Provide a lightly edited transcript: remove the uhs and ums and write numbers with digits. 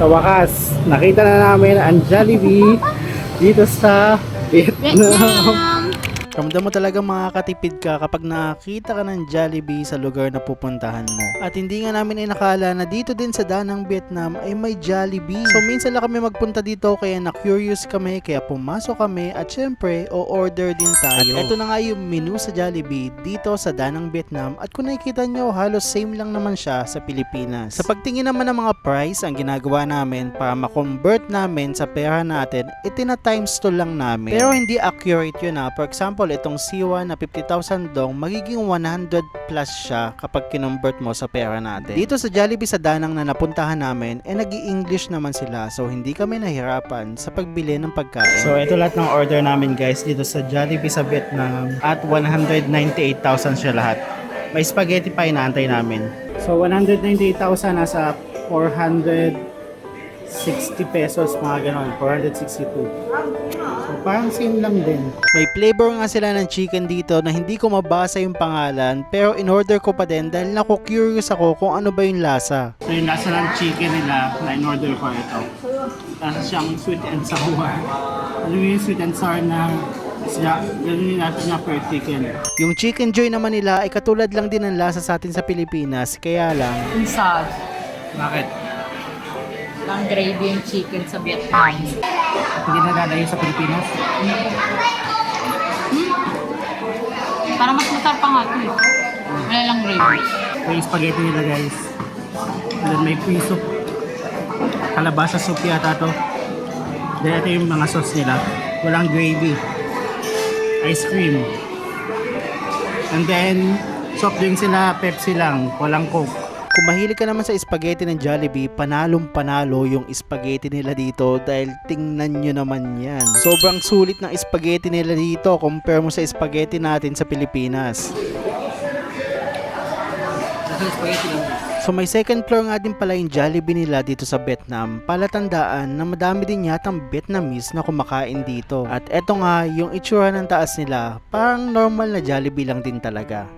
Sa wakas, nakita na namin ang Jollibee dito sa Vietnam. Ramdam mo talaga makakatipid ka kapag nakakita ka ng Jollibee sa lugar na pupuntahan mo. At hindi nga namin inakala na dito din sa Danang, Vietnam ay may Jollibee. So minsan lang kami magpunta dito kaya na-curious kami kaya pumasok kami at syempre o-order din tayo. At eto na nga yung menu sa Jollibee dito sa Danang, Vietnam at kung nakikita nyo halos same lang naman siya sa Pilipinas. Sa pagtingin naman ng mga price ang ginagawa namin para ma-convert namin sa pera natin itina times 2 lang namin. Pero hindi accurate yun ha. For example, itong C1 na 50,000 dong magiging 100 plus siya kapag kinonvert mo sa pera natin. Dito sa Jollibee sa Danang na napuntahan namin nag-i-English naman sila so hindi kami nahirapan sa pagbili ng pagkain. So ito lahat ng order namin guys dito sa Jollibee sa Vietnam at 198,000 siya lahat. May spaghetti pa inaantay namin. So 198,000 nasa 460 pesos mga ganon, 462. So parang same lang din. May flavor nga sila ng chicken dito na hindi ko mabasa yung pangalan pero in-order ko pa din dahil naku-curious ako kung ano ba yung lasa. So yung lasa ng chicken nila na in-order ko ito. Lasa siyang sweet and sour. Ano yung sweet and sour na ganun yung natin na per chicken. Yung chicken joy naman nila ay katulad lang din ng lasa sa atin sa Pilipinas kaya lang Sad. bakit? Ang gravy yung chicken sa Vietnam. Hindi nadadayo sa Pilipinas? Para mas masarap pa nga ito eh. Wala lang gravy. Ito yung spaghetti nila guys. And then may pea soup. Kalabasa soup yata to. Then ito yung mga sauce nila. Walang gravy. Ice cream. And then soft drink sila, Pepsi lang. Walang Coke. Kung mahilig ka naman sa spaghetti ng Jollibee, panalong panalo yung spaghetti nila dito dahil tingnan nyo naman yan. Sobrang sulit ng spaghetti nila dito compare mo sa spaghetti natin sa Pilipinas. So may second floor nga din pala yung Jollibee nila dito sa Vietnam. Palatandaan na madami din yatang Vietnamese na kumakain dito. At eto nga yung itsura ng taas nila, parang normal na Jollibee lang din talaga.